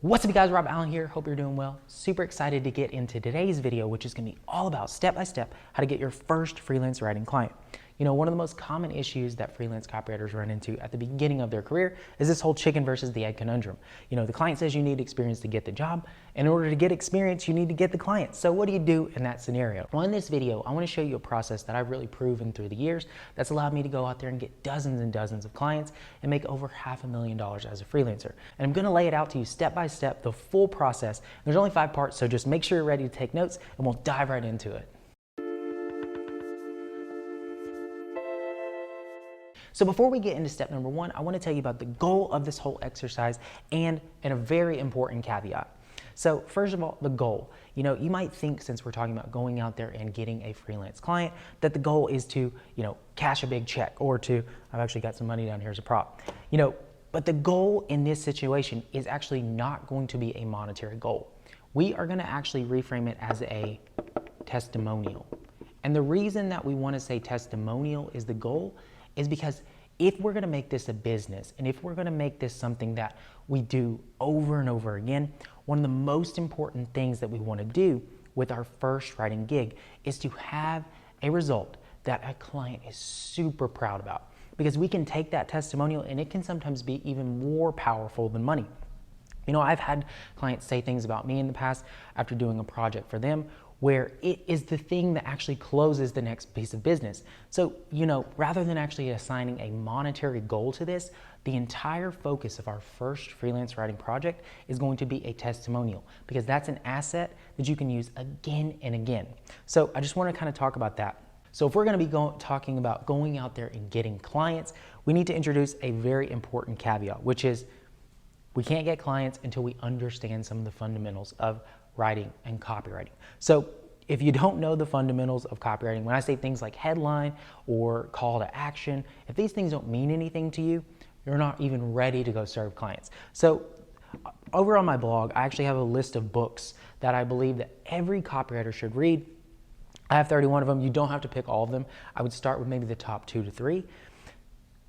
What's up, guys? Rob Allen here. Hope you're doing well. Super excited to get into today's video, which is going to be all about step-by-step how to get your first freelance writing client. You know, one of the most common issues that freelance copywriters run into at the beginning of their career is this whole chicken versus the egg conundrum. You know, the client says you need experience to get the job. In order to get experience, you need to get the client. So what do you do in that scenario? Well, in this video, I want to show you a process that I've really proven through the years that's allowed me to go out there and get dozens and dozens of clients and make over $500,000 as a freelancer. And I'm going to lay it out to you step by step, the full process. There's only 5 parts, so just make sure you're ready to take notes and we'll dive right into it. So before we get into step number 1, I want to tell you about the goal of this whole exercise and a very important caveat. So first of all, the goal. You know, you might think, since we're talking about going out there and getting a freelance client, that the goal is to, you know, cash a big check or to, I've actually got some money down here as a prop. You know, but the goal in this situation is actually not going to be a monetary goal. We are going to actually reframe it as a testimonial. And the reason that we want to say testimonial is the goal is because if we're going to make this a business and if we're going to make this something that we do over and over again, one of the most important things that we want to do with our first writing gig is to have a result that a client is super proud about, because we can take that testimonial and it can sometimes be even more powerful than money. You know, I've had clients say things about me in the past after doing a project for them where it is the thing that actually closes the next piece of business. So, you know, rather than actually assigning a monetary goal to this, the entire focus of our first freelance writing project is going to be a testimonial, because that's an asset that you can use again and again. So I just want to kind of talk about that. So if we're going to be talking about going out there and getting clients, we need to introduce a very important caveat, which is we can't get clients until we understand some of the fundamentals of writing and copywriting. So if you don't know the fundamentals of copywriting, when I say things like headline or call to action, if these things don't mean anything to you, you're not even ready to go serve clients. So over on my blog, I actually have a list of books that I believe that every copywriter should read. I have 31 of them. You don't have to pick all of them. I would start with maybe the top 2 to 3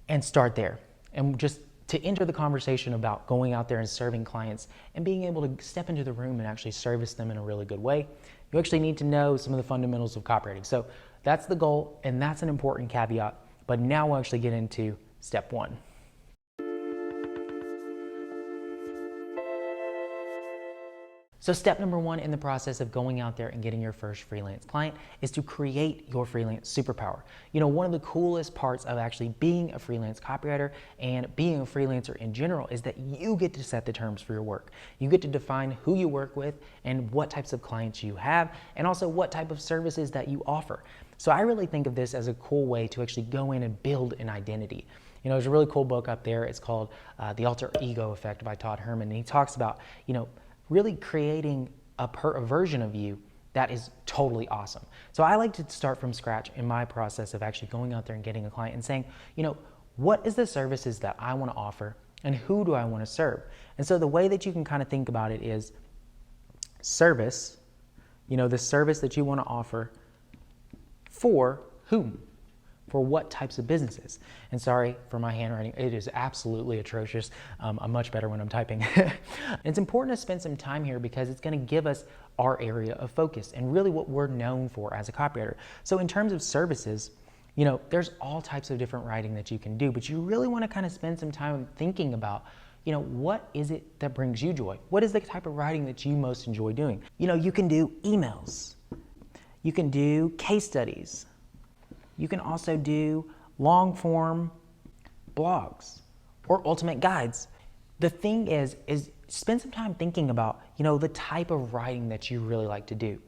and start there. And just to enter the conversation about going out there and serving clients and being able to step into the room and actually service them in a really good way, you actually need to know some of the fundamentals of copywriting. So that's the goal, and that's an important caveat. But now we'll actually get into step 1. So step number 1 in the process of going out there and getting your first freelance client is to create your freelance superpower. You know, one of the coolest parts of actually being a freelance copywriter and being a freelancer in general is that you get to set the terms for your work. You get to define who you work with and what types of clients you have, and also what type of services that you offer. So I really think of this as a cool way to actually go in and build an identity. You know, there's a really cool book up there. It's called The Alter Ego Effect by Todd Herman. And he talks about, you know, really creating a version of you that is totally awesome. So I like to start from scratch in my process of actually going out there and getting a client and saying, you know, what is the services that I want to offer and who do I want to serve? And so the way that you can kind of think about it is service, you know, the service that you want to offer for whom? For what types of businesses? And sorry for my handwriting, it is absolutely atrocious. I'm much better when I'm typing. It's important to spend some time here because it's going to give us our area of focus and really what we're known for as a copywriter. So in terms of services, you know, there's all types of different writing that you can do, but you really want to kind of spend some time thinking about, you know, what is it that brings you joy? What is the type of writing that you most enjoy doing? You know, you can do emails, you can do case studies, you can also do long form blogs or ultimate guides. The thing is spend some time thinking about, you know, the type of writing that you really like to do.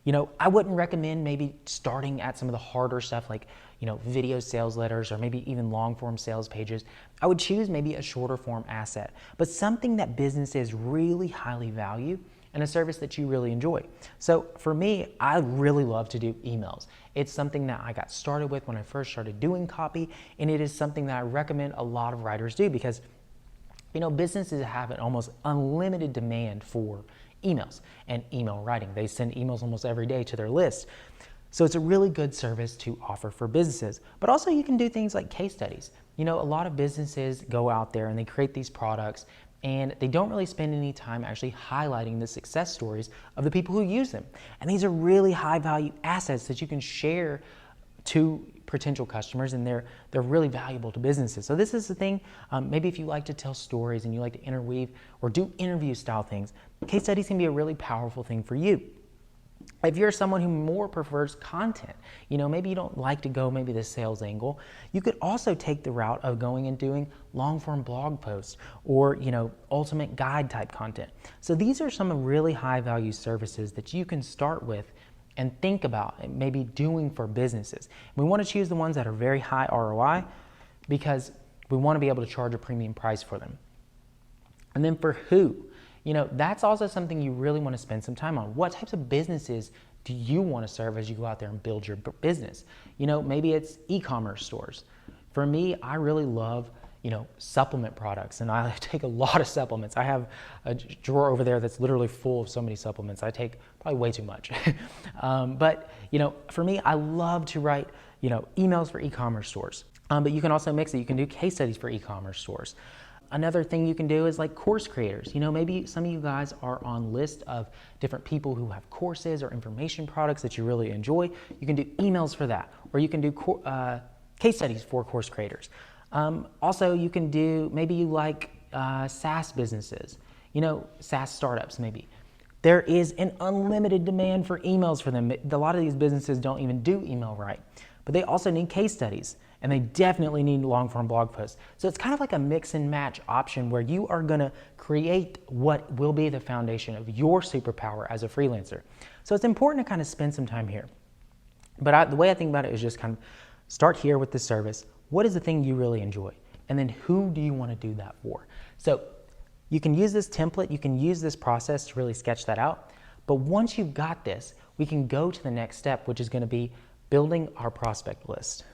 You know, I wouldn't recommend maybe starting at some of the harder stuff like, you know, video sales letters or maybe even long form sales pages. I would choose maybe a shorter form asset, but something that businesses really highly value and a service that you really enjoy. So for me, I really love to do emails. It's something that I got started with when I first started doing copy, and it is something that I recommend a lot of writers do because, you know, businesses have an almost unlimited demand for emails and email writing. They send emails almost every day to their list. So it's a really good service to offer for businesses. But also you can do things like case studies. You know, a lot of businesses go out there and they create these products and they don't really spend any time actually highlighting the success stories of the people who use them. And these are really high value assets that you can share to potential customers, and they're really valuable to businesses. So this is the thing, maybe if you like to tell stories and you like to interweave or do interview style things, case studies can be a really powerful thing for you. If you're someone who more prefers content, maybe you don't like to go maybe the sales angle, you could also take the route of going and doing long form blog posts or, ultimate guide type content. So these are some really high value services that you can start with and think about maybe doing for businesses. We want to choose the ones that are very high ROI because we want to be able to charge a premium price for them. And then for who? That's also something you really want to spend some time on. What types of businesses do you want to serve as you go out there and build your business? Maybe it's e-commerce stores. For me, I really love, supplement products, and I take a lot of supplements. I have a drawer over there that's literally full of so many supplements. I take probably way too much. But, for me, I love to write, emails for e-commerce stores. But you can also mix it. You can do case studies for e-commerce stores. Another thing you can do is like course creators. Maybe some of you guys are on list of different people who have courses or information products that you really enjoy. You can do emails for that, or you can do case studies for course creators. Also, you can do, maybe you like SaaS businesses, SaaS startups maybe. There is an unlimited demand for emails for them. A lot of these businesses don't even do email right, but they also need case studies. And they definitely need long form blog posts. So it's kind of like a mix and match option where you are gonna create what will be the foundation of your superpower as a freelancer. So it's important to kind of spend some time here. But the way I think about it is just kind of start here with the service. What is the thing you really enjoy? And then who do you want to do that for? So you can use this template, you can use this process to really sketch that out. But once you've got this, we can go to the next step, which is gonna be building our prospect list.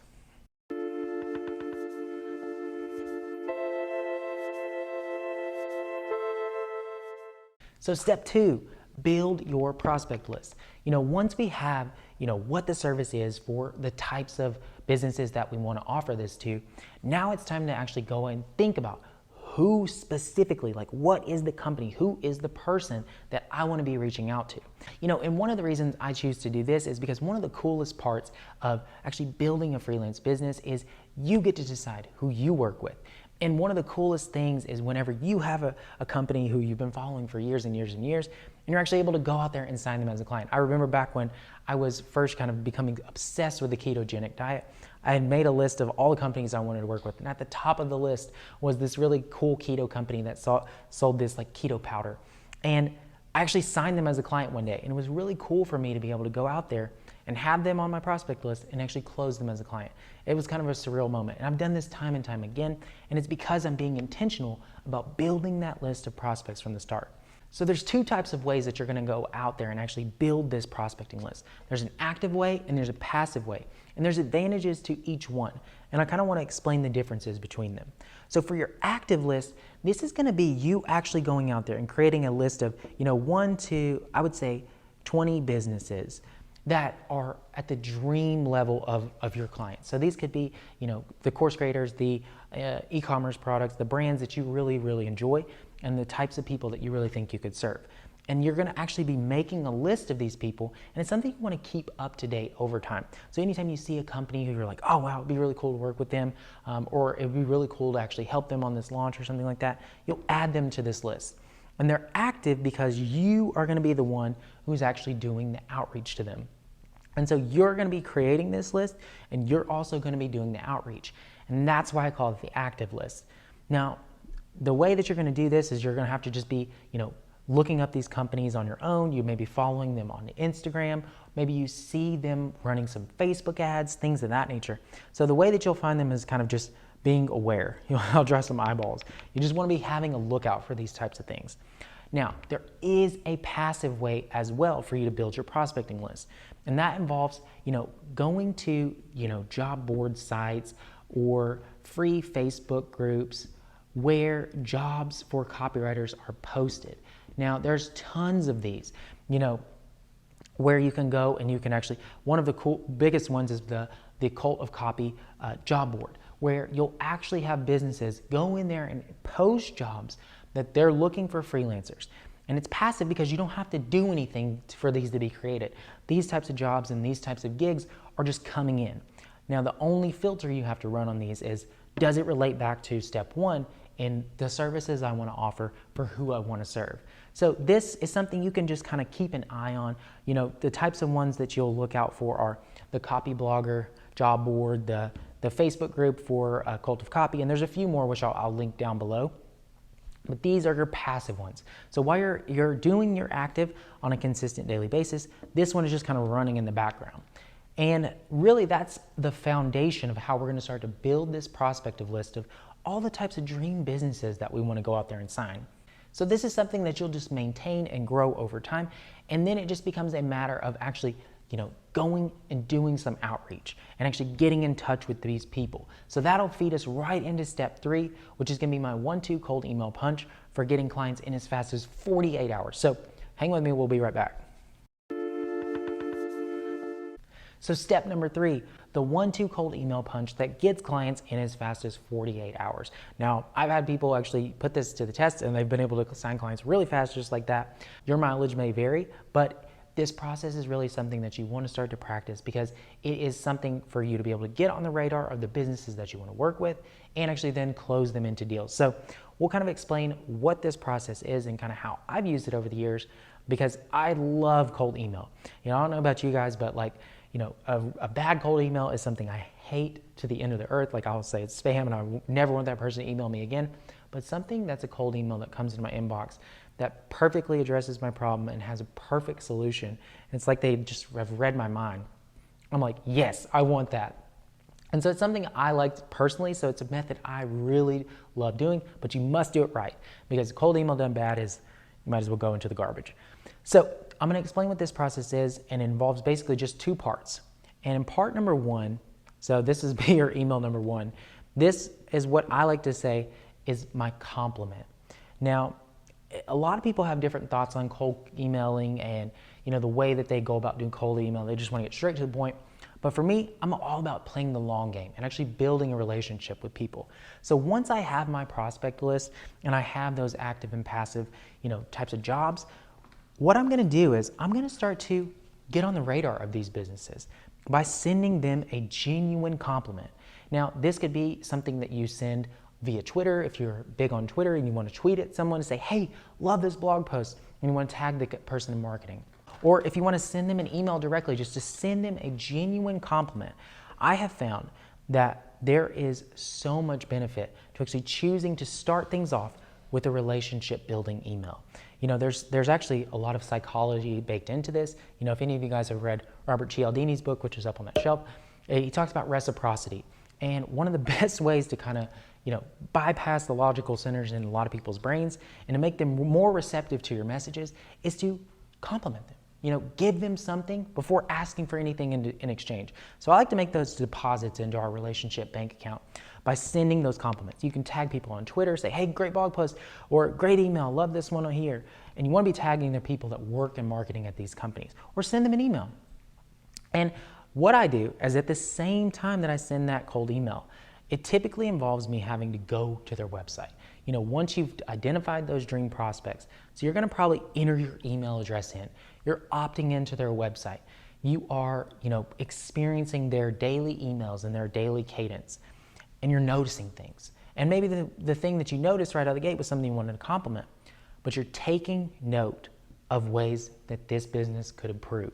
So step 2, build your prospect list. Once we have, what the service is for the types of businesses that we want to offer this to, now it's time to actually go and think about who specifically, like what is the company, who is the person that I want to be reaching out to. And one of the reasons I choose to do this is because one of the coolest parts of actually building a freelance business is you get to decide who you work with. And one of the coolest things is whenever you have a company who you've been following for years and years and years, and you're actually able to go out there and sign them as a client. I remember back when I was first kind of becoming obsessed with the ketogenic diet, I had made a list of all the companies I wanted to work with. And at the top of the list was this really cool keto company that sold this like keto powder. And I actually signed them as a client one day. And it was really cool for me to be able to go out there and have them on my prospect list and actually close them as a client. It was kind of a surreal moment. And I've done this time and time again, and it's because I'm being intentional about building that list of prospects from the start. So there's 2 types of ways that you're gonna go out there and actually build this prospecting list. There's an active way and there's a passive way. And there's advantages to each one. And I kind of want to explain the differences between them. So for your active list, this is gonna be you actually going out there and creating a list of, 1 to, I would say, 20 businesses that are at the dream level of your clients. So these could be, the course creators, the e-commerce products, the brands that you really, really enjoy, and the types of people that you really think you could serve. And you're gonna actually be making a list of these people, and it's something you wanna keep up to date over time. So anytime you see a company who you're like, oh wow, it'd be really cool to work with them, or it'd be really cool to actually help them on this launch or something like that, you'll add them to this list. And they're active because you are gonna be the one who's actually doing the outreach to them. And so you're gonna be creating this list, and you're also gonna be doing the outreach. And that's why I call it the active list. Now, the way that you're gonna do this is you're gonna have to just be, looking up these companies on your own. You may be following them on Instagram. Maybe you see them running some Facebook ads, things of that nature. So the way that you'll find them is kind of just being aware. I'll draw some eyeballs. You just want to be having a lookout for these types of things. Now, there is a passive way as well for you to build your prospecting list. And that involves, going to, job board sites or free Facebook groups where jobs for copywriters are posted. Now, there's tons of these, where you can go and you can actually, one of the biggest ones is the Cult of Copy Job Board, where you'll actually have businesses go in there and post jobs, that they're looking for freelancers. And it's passive because you don't have to do anything for these to be created. These types of jobs and these types of gigs are just coming in. Now, the only filter you have to run on these is, does it relate back to step one in the services I want to offer for who I want to serve? So this is something you can just kind of keep an eye on. You know, the types of ones that you'll look out for are the Problogger Job Board, the Facebook group for Cult of Copy, and there's a few more which I'll link down below. But these are your passive ones. So while you're doing your active on a consistent daily basis, this one is just kind of running in the background. And really that's the foundation of how we're going to start to build this prospective list of all the types of dream businesses that we want to go out there and sign. So this is something that you'll just maintain and grow over time. And then it just becomes a matter of actually, you know, going and doing some outreach and actually getting in touch with these people. So that'll feed us right into step 3, which is going to be my 1-2 cold email punch for getting clients in as fast as 48 hours. So hang with me, we'll be right back. So step number 3, the 1-2 cold email punch that gets clients in as fast as 48 hours. Now, I've had people actually put this to the test and they've been able to sign clients really fast just like that. Your mileage may vary, but this process is really something that you want to start to practice because it is something for you to be able to get on the radar of the businesses that you want to work with and actually then close them into deals. So we'll kind of explain what this process is and kind of how I've used it over the years because I love cold email. You know, I don't know about you guys, but like, you know, a bad cold email is something I hate to the end of the earth. Like I'll say it's spam and I never want that person to email me again. But something that's a cold email that comes into my inbox that perfectly addresses my problem and has a perfect solution. And it's like they just have read my mind. I'm like, yes, I want that. And so it's something I like personally. So it's a method I really love doing, but you must do it right because cold email done bad is, you might as well go into the garbage. So I'm going to explain what this process is, and it involves basically just 2 parts. And in part number 1, so this is your email number 1, this is what I like to say is my compliment. Now, a lot of people have different thoughts on cold emailing and, you know, the way that they go about doing cold email. They just want to get straight to the point. But for me, I'm all about playing the long game and actually building a relationship with people. So once I have my prospect list and I have those active and passive, you know, types of jobs, what I'm going to do is I'm going to start to get on the radar of these businesses by sending them a genuine compliment. Now, this could be something that you send via Twitter. If you're big on Twitter and you want to tweet at someone and say, hey, love this blog post, and you want to tag the person in marketing. Or if you want to send them an email directly, just to send them a genuine compliment. I have found that there is so much benefit to actually choosing to start things off with a relationship building email. You know, there's actually a lot of psychology baked into this. You know, if any of you guys have read Robert Cialdini's book, which is up on that shelf, he talks about reciprocity. And one of the best ways to kind of, you know, bypass the logical centers in a lot of people's brains and to make them more receptive to your messages is to compliment them. You know, give them something before asking for anything in exchange. So I like to make those deposits into our relationship bank account by sending those compliments. You can tag people on Twitter, say, hey, great blog post, or great email, love this one here. And you want to be tagging the people that work in marketing at these companies, or send them an email. And what I do is at the same time that I send that cold email, it typically involves me having to go to their website. You know, once you've identified those dream prospects, so you're going to probably enter your email address in. You're opting into their website. You are, you know, experiencing their daily emails and their daily cadence, and you're noticing things. And maybe the thing that you noticed right out of the gate was something you wanted to compliment, but you're taking note of ways that this business could improve.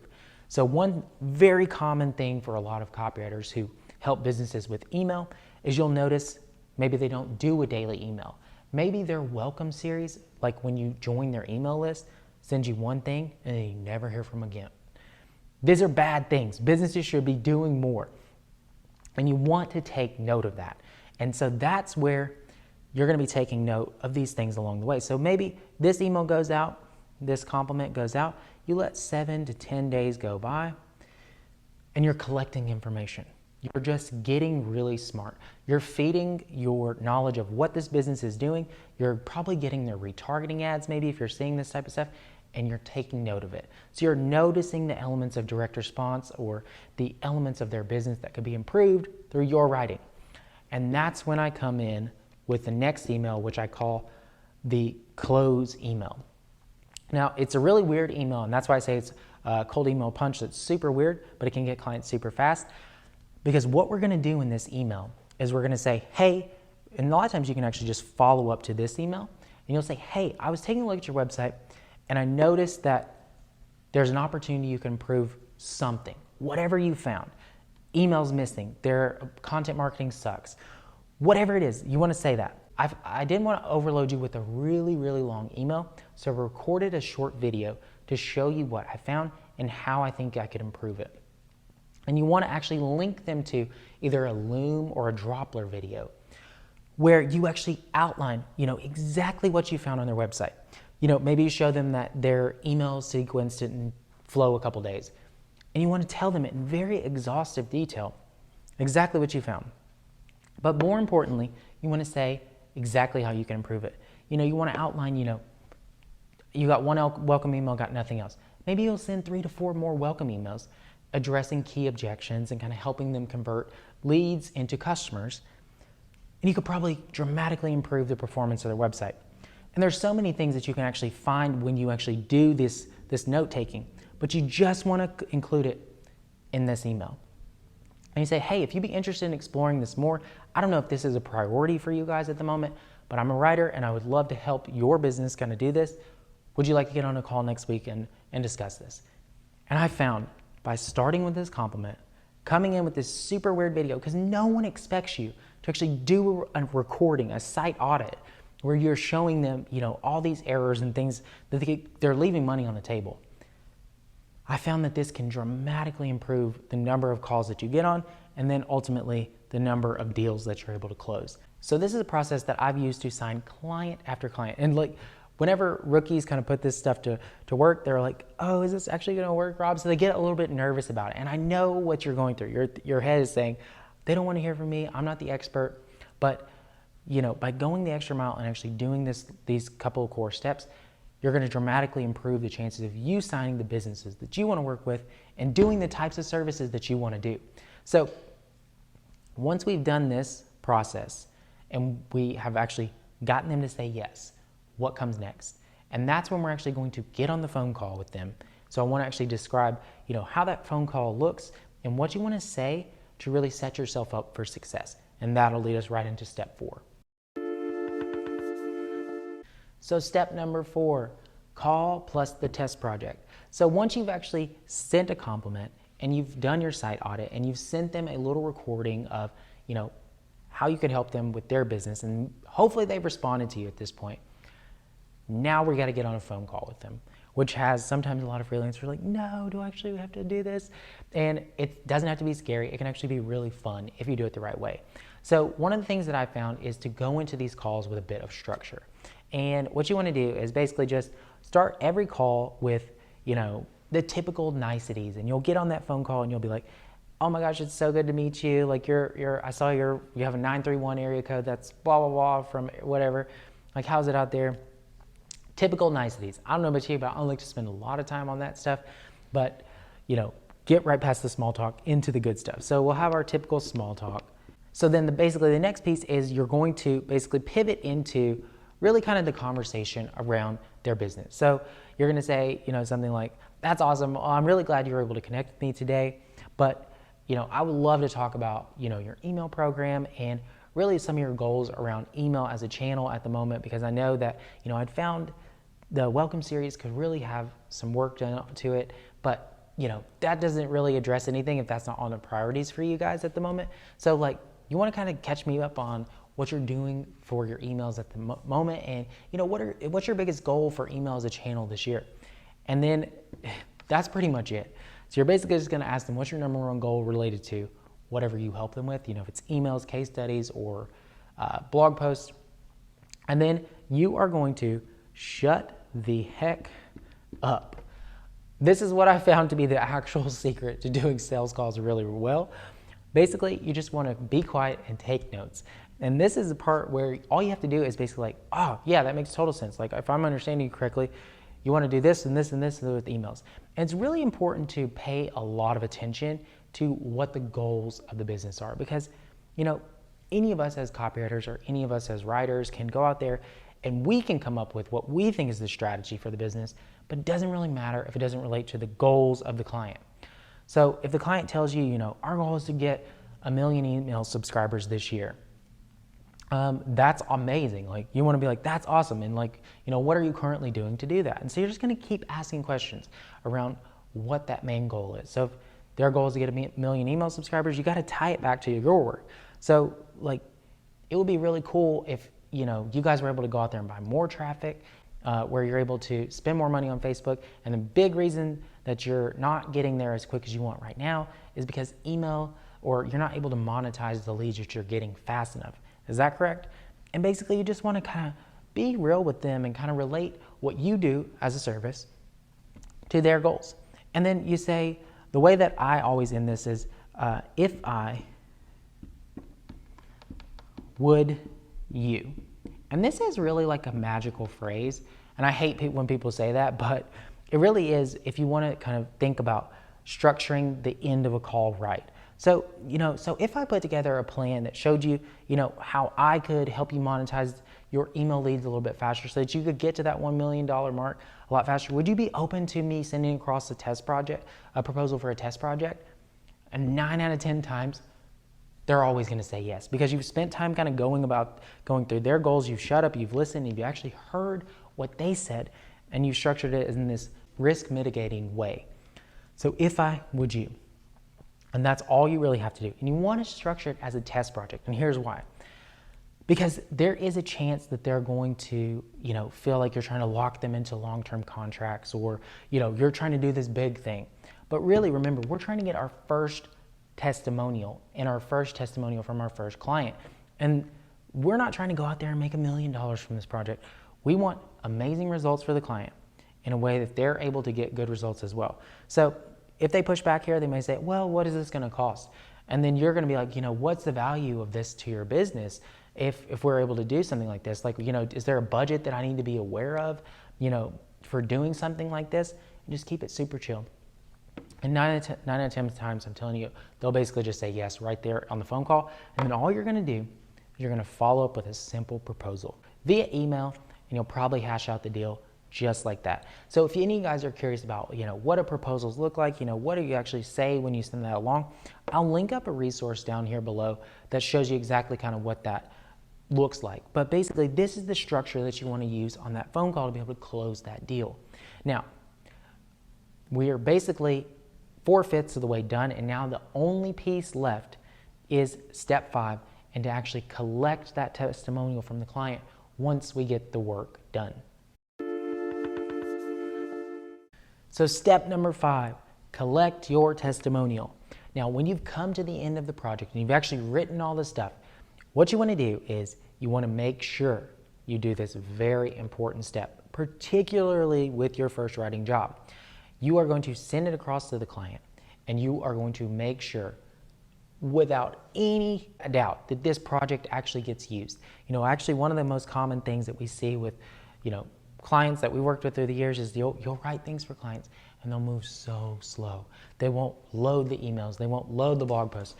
So one very common thing for a lot of copywriters who help businesses with email is you'll notice maybe they don't do a daily email. Maybe their welcome series, like when you join their email list, sends you one thing and then you never hear from them again. These are bad things. Businesses should be doing more. And you want to take note of that. And so that's where you're going to be taking note of these things along the way. So maybe this email goes out, this compliment goes out, you let 7 to 10 days go by, and you're collecting information. You're just getting really smart. You're feeding your knowledge of what this business is doing. You're probably getting their retargeting ads, maybe if you're seeing this type of stuff, and you're taking note of it. So you're noticing the elements of direct response or the elements of their business that could be improved through your writing. And that's when I come in with the next email, which I call the close email. Now, it's a really weird email, and that's why I say it's a cold email punch. That's super weird, but it can get clients super fast. Because what we're gonna do in this email is we're gonna say, hey, and a lot of times you can actually just follow up to this email, and you'll say, hey, I was taking a look at your website, and I noticed that there's an opportunity you can improve something, whatever you found. Email's missing, their content marketing sucks. Whatever it is, you wanna say that. I didn't want to overload you with a really, really long email, so I recorded a short video to show you what I found and how I think I could improve it. And you want to actually link them to either a Loom or a Droppler video where you actually outline, exactly what you found on their website. Maybe you show them that their email sequence didn't flow a couple days, and you want to tell them in very exhaustive detail exactly what you found. But more importantly, you want to say exactly how you can improve it. You want to outline, you got one welcome email, got nothing else. Maybe you'll send 3 to 4 more welcome emails addressing key objections and kind of helping them convert leads into customers. And you could probably dramatically improve the performance of their website. And there's so many things that you can actually find when you actually do this note taking, but you just want to include it in this email. And you say, hey, if you'd be interested in exploring this more, I don't know if this is a priority for you guys at the moment, but I'm a writer and I would love to help your business kind of do this. Would you like to get on a call next week and discuss this? And I found by starting with this compliment, coming in with this super weird video, because no one expects you to actually do a recording, a site audit, where you're showing them, all these errors and things that they're leaving money on the table. I found that this can dramatically improve the number of calls that you get on, and then ultimately the number of deals that you're able to close. So this is a process that I've used to sign client after client. And whenever rookies kind of put this stuff to work, they're like, oh, is this actually gonna work, Rob? So they get a little bit nervous about it. And I know what you're going through. Your head is saying, they don't wanna hear from me, I'm not the expert. But by going the extra mile and actually doing these couple of core steps, you're going to dramatically improve the chances of you signing the businesses that you want to work with and doing the types of services that you want to do. So once we've done this process and we have actually gotten them to say yes, what comes next? And that's when we're actually going to get on the phone call with them. So I want to actually describe, how that phone call looks and what you want to say to really set yourself up for success. And that'll lead us right into step 4. So step number 4, call plus the test project. So once you've actually sent a compliment and you've done your site audit and you've sent them a little recording of, how you could help them with their business, and hopefully they've responded to you at this point, now we got to get on a phone call with them, which has sometimes a lot of freelancers are like, no, do I actually have to do this? And it doesn't have to be scary. It can actually be really fun if you do it the right way. So one of the things that I found is to go into these calls with a bit of structure. And what you want to do is basically just start every call with, the typical niceties. And you'll get on that phone call and you'll be like, oh my gosh, it's so good to meet you. I saw you have a 931 area code that's blah, blah, blah from whatever. Like, how's it out there? Typical niceties. I don't know about you, but I don't like to spend a lot of time on that stuff. But, get right past the small talk into the good stuff. So we'll have our typical small talk. So then basically the next piece is you're going to basically pivot into really kind of the conversation around their business. So you're gonna say, something like, that's awesome. I'm really glad you were able to connect with me today. But, I would love to talk about, your email program and really some of your goals around email as a channel at the moment, because I know that, I'd found the welcome series could really have some work done to it, but, that doesn't really address anything if that's not on the priorities for you guys at the moment. So you wanna kind of catch me up on what you're doing for your emails at the moment, and what's your biggest goal for email as a channel this year? And then that's pretty much it. So you're basically just gonna ask them, what's your number 1 goal related to whatever you help them with, if it's emails, case studies, or blog posts. And then you are going to shut the heck up. This is what I found to be the actual secret to doing sales calls really well. Basically, you just want to be quiet and take notes. And this is the part where all you have to do is basically oh yeah, that makes total sense. If I'm understanding you correctly, you want to do this and this and this with emails. And it's really important to pay a lot of attention to what the goals of the business are, because any of us as copywriters or any of us as writers can go out there and we can come up with what we think is the strategy for the business, but it doesn't really matter if it doesn't relate to the goals of the client. So if the client tells you, our goal is to get 1 million email subscribers this year, that's amazing. Like, you want to be like, that's awesome. And like, what are you currently doing to do that? And so you're just going to keep asking questions around what that main goal is. So if their goal is to get 1 million email subscribers, you got to tie it back to your work. So like, it would be really cool if, you guys were able to go out there and buy more traffic, where you're able to spend more money on Facebook. And the big reason that you're not getting there as quick as you want right now is because email, or you're not able to monetize the leads that you're getting fast enough. Is that correct? And basically you just want to kind of be real with them and kind of relate what you do as a service to their goals. And then you say, the way that I always end this is, if I would you. And this is really like a magical phrase. And I hate when people say that, but it really is if you want to kind of think about structuring the end of a call right. So, so if I put together a plan that showed you, how I could help you monetize your email leads a little bit faster so that you could get to that $1 million mark a lot faster, would you be open to me sending across a proposal for a test project? And 9 out of 10 times, they're always going to say yes, because you've spent time kind of going through their goals. You've shut up, you've listened, you've actually heard what they said, and you structured it in this risk mitigating way. So if I would you. And that's all you really have to do. And you want to structure it as a test project. And here's why. Because there is a chance that they're going to, feel like you're trying to lock them into long-term contracts, or, you're trying to do this big thing. But really, remember, we're trying to get our first testimonial from our first client. And we're not trying to go out there and make $1 million from this project. We want amazing results for the client in a way that they're able to get good results as well. So if they push back here, they may say, well, what is this going to cost? And then you're going to be like, what's the value of this to your business if we're able to do something like this? Like, is there a budget that I need to be aware of, for doing something like this? And just keep it super chill. And 9 out of 10 times, I'm telling you, they'll basically just say yes right there on the phone call. And then all you're going to do is you're going to follow up with a simple proposal via email, and you'll probably hash out the deal just like that. So if any of you guys are curious about, what do proposals look like, what do you actually say when you send that along, I'll link up a resource down here below that shows you exactly kind of what that looks like. But basically, this is the structure that you want to use on that phone call to be able to close that deal. Now, we are basically 4/5 of the way done, and now the only piece left is step 5, and to actually collect that testimonial from the client once we get the work done. So step number 5, collect your testimonial. Now, when you've come to the end of the project and you've actually written all this stuff, what you want to do is you want to make sure you do this very important step, particularly with your first writing job. You are going to send it across to the client, and you are going to make sure without any doubt that this project actually gets used. Actually one of the most common things that we see with, clients that we worked with through the years is you'll write things for clients and they'll move so slow. They won't load the emails, they won't load the blog posts,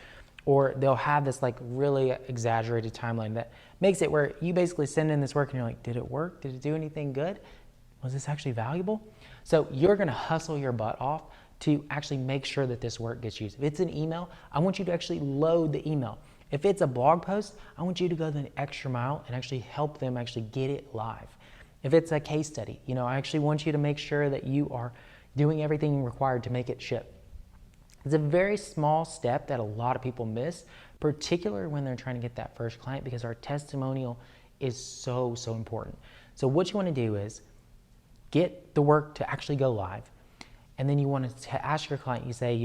or they'll have this like really exaggerated timeline that makes it where you basically send in this work and you're like, did it work? Did it do anything good? Was this actually valuable? So you're gonna hustle your butt off to actually make sure that this work gets used. If it's an email, I want you to actually load the email. If it's a blog post, I want you to go the extra mile and actually help them actually get it live. If it's a case study, I actually want you to make sure that you are doing everything required to make it ship. It's a very small step that a lot of people miss, particularly when they're trying to get that first client, because our testimonial is so important. So what you want to do is get the work to actually go live, and then you want to ask your client, you say,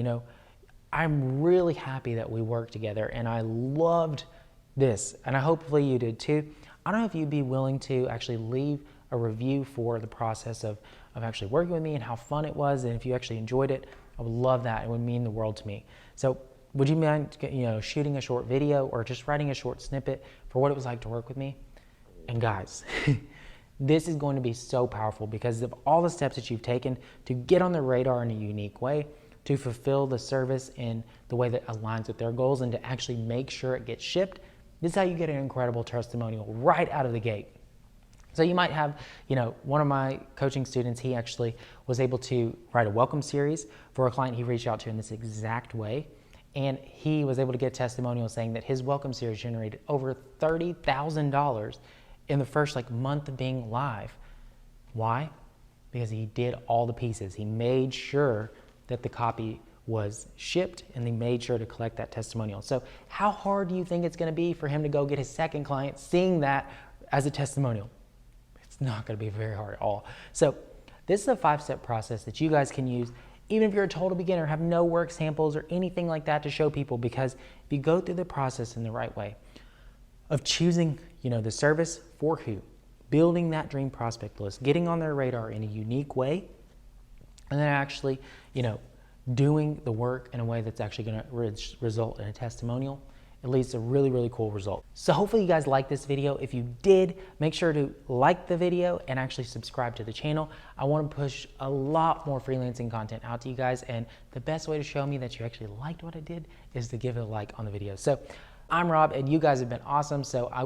I'm really happy that we worked together and I loved this, and hopefully you did too. I don't know if you'd be willing to actually leave a review for the process of actually working with me and how fun it was, and if you actually enjoyed it, I would love that. It would mean the world to me. So would you mind shooting a short video or just writing a short snippet for what it was like to work with me? And guys, this is going to be so powerful because of all the steps that you've taken to get on their radar in a unique way, to fulfill the service in the way that aligns with their goals, and to actually make sure it gets shipped. This is how you get an incredible testimonial right out of the gate. So you might have, one of my coaching students, he actually was able to write a welcome series for a client he reached out to in this exact way. And he was able to get a testimonial saying that his welcome series generated over $30,000 in the first month of being live. Why? Because he did all the pieces. He made sure that the copy was shipped, and he made sure to collect that testimonial. So how hard do you think it's going to be for him to go get his second client seeing that as a testimonial? It's not going to be very hard at all. So this is a 5-step process that you guys can use even if you're a total beginner, have no work samples or anything like that to show people, because if you go through the process in the right way of choosing, the service for who, building that dream prospect list, getting on their radar in a unique way, and then actually, doing the work in a way that's actually going to result in a testimonial, it leads to really, really cool results. So hopefully you guys liked this video. If you did, make sure to like the video and actually subscribe to the channel. I want to push a lot more freelancing content out to you guys, and the best way to show me that you actually liked what I did is to give it a like on the video. So I'm Rob, and you guys have been awesome. So I